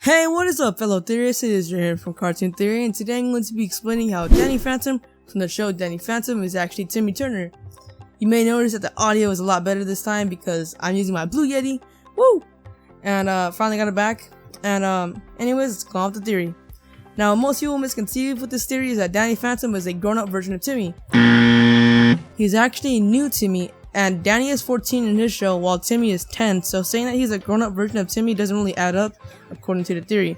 Hey, what is up, fellow theorists? It is here from Cartoon Theory, and today I'm going to be explaining how Danny Phantom from the show Danny Phantom is actually Timmy Turner. You may notice that the audio is a lot better this time because I'm using my Blue Yeti. Woo! And finally got it back. And anyways, let's go off the theory. Now, most people misconceive with this theory is that Danny Phantom is a grown-up version of Timmy. He's actually a new Timmy, and Danny is 14 in his show while Timmy is 10, so saying that he's a grown-up version of Timmy doesn't really add up according to the theory.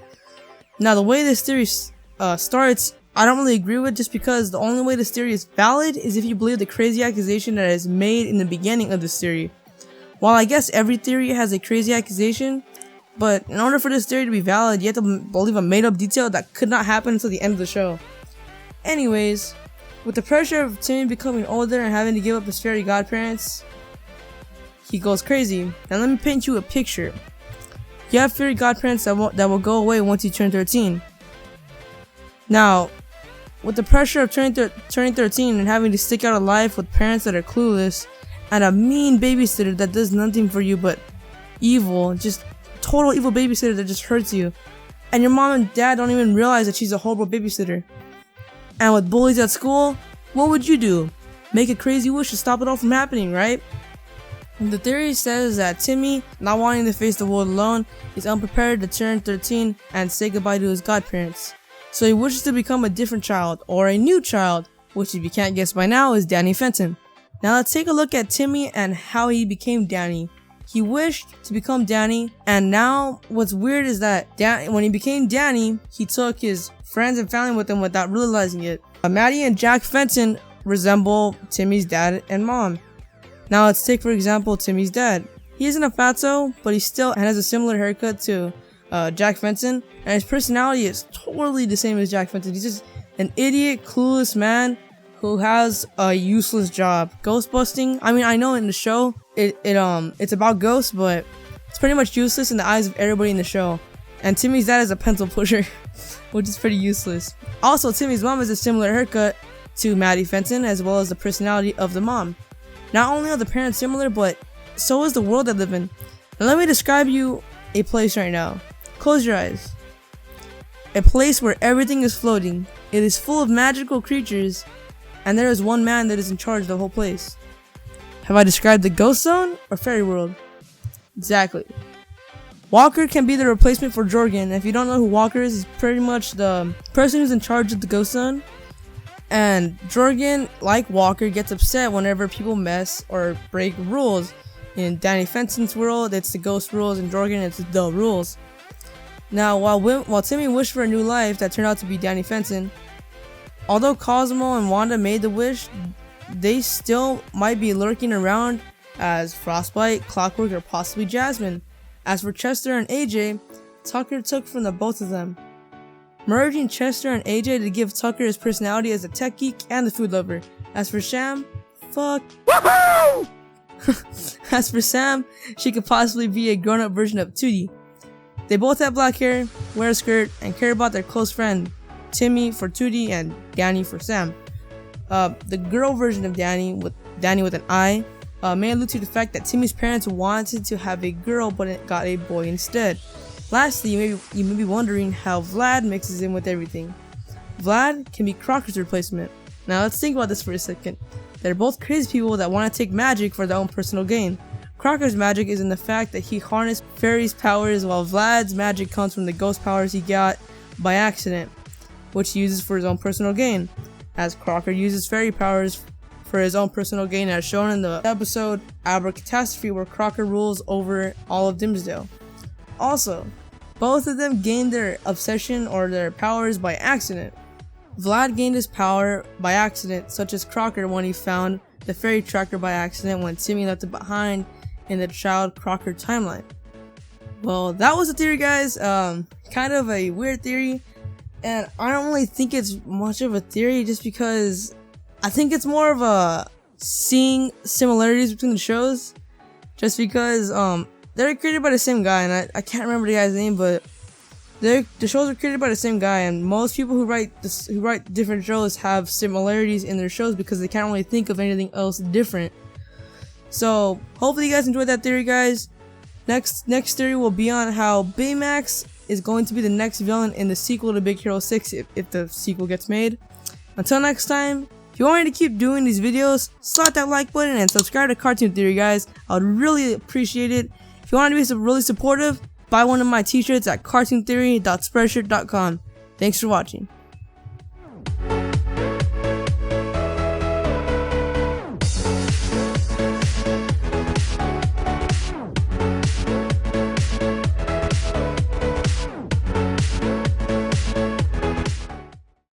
Now, the way this theory starts, I don't really agree with, just because the only way this theory is valid is if you believe the crazy accusation that is made in the beginning of this theory. While I guess every theory has a crazy accusation, but in order for this theory to be valid, you have to believe a made-up detail that could not happen until the end of the show. Anyways, with the pressure of Timmy becoming older and having to give up his fairy godparents, he goes crazy. Now let me paint you a picture. You have fairy godparents that will go away once you turn 13. Now, with the pressure of turning 13 and having to stick out a life with parents that are clueless, and a mean babysitter that does nothing for you but evil, just total evil babysitter that just hurts you, and your mom and dad don't even realize that she's a horrible babysitter. And with bullies at school, what would you do? Make a crazy wish to stop it all from happening, right? The theory says that Timmy, not wanting to face the world alone, is unprepared to turn 13 and say goodbye to his godparents. So he wishes to become a different child, or a new child, which if you can't guess by now is Danny Phantom. Now let's take a look at Timmy and how he became Danny. He wished to become Danny, and now what's weird is that when he became Danny, he took his friends and family with him without realizing it. Maddie and Jack Fenton resemble Timmy's dad and mom. Now let's take for example Timmy's dad. He isn't a fatso, but he still has a similar haircut to Jack Fenton, and his personality is totally the same as Jack Fenton. He's just an idiot, clueless man who has a useless job. Ghost busting. I mean, I know in the show it's about ghosts, but it's pretty much useless in the eyes of everybody in the show. And Timmy's dad is a pencil pusher, which is pretty useless. Also, Timmy's mom has a similar haircut to Maddie Fenton, as well as the personality of the mom. Not only are the parents similar, but so is the world they live in. Now let me describe you a place right now. Close your eyes. A place where everything is floating. It is full of magical creatures, and there is one man that is in charge of the whole place. Have I described the ghost zone or fairy world? Exactly. Walker can be the replacement for Jorgen. If you don't know who Walker is, he's pretty much the person who's in charge of the ghost zone. And Jorgen, like Walker, gets upset whenever people mess or break rules. In Danny Fenton's world, it's the ghost rules, and Jorgen, it's the rules. Now, while Timmy wished for a new life that turned out to be Danny Fenton, although Cosmo and Wanda made the wish, they still might be lurking around as Frostbite, Clockwork, or possibly Jasmine. As for Chester and AJ, Tucker took from the both of them, merging Chester and AJ to give Tucker his personality as a tech geek and the food lover. As for Sam, As for Sam, she could possibly be a grown-up version of Tootie. They both have black hair, wear a skirt, and care about their close friend, Timmy for Tootie and Danny for Sam. The girl version of Danny with an I, may allude to the fact that Timmy's parents wanted to have a girl but it got a boy instead. Lastly, you may be wondering how Vlad mixes in with everything. Vlad can be Crocker's replacement. Now let's think about this for a second. They're both crazy people that want to take magic for their own personal gain. Crocker's magic is in the fact that he harnessed fairies' powers, while Vlad's magic comes from the ghost powers he got by accident, which he uses for his own personal gain, as Crocker uses fairy powers for his own personal gain, as shown in the episode Abracatastrophe, where Crocker rules over all of Dimsdale. Also, both of them gained their obsession or their powers by accident. Vlad gained his power by accident, such as Crocker when he found the fairy tracker by accident when Timmy left it behind in the child Crocker timeline. Well, that was the theory, guys. Kind of a weird theory, and I don't really think it's much of a theory, just because I think it's more of a seeing similarities between the shows, just because they're created by the same guy, and I can't remember the guy's name, but the shows are created by the same guy, and most people who write different shows have similarities in their shows because they can't really think of anything else different. So hopefully you guys enjoyed that theory, guys. Next theory will be on how Baymax is going to be the next villain in the sequel to Big Hero 6 if the sequel gets made. Until next time, if you want me to keep doing these videos, slap that like button and subscribe to Cartoon Theory, guys. I would really appreciate it. If you want to be really supportive, buy one of my t-shirts at cartoontheory.spreadshirt.com. Thanks for watching.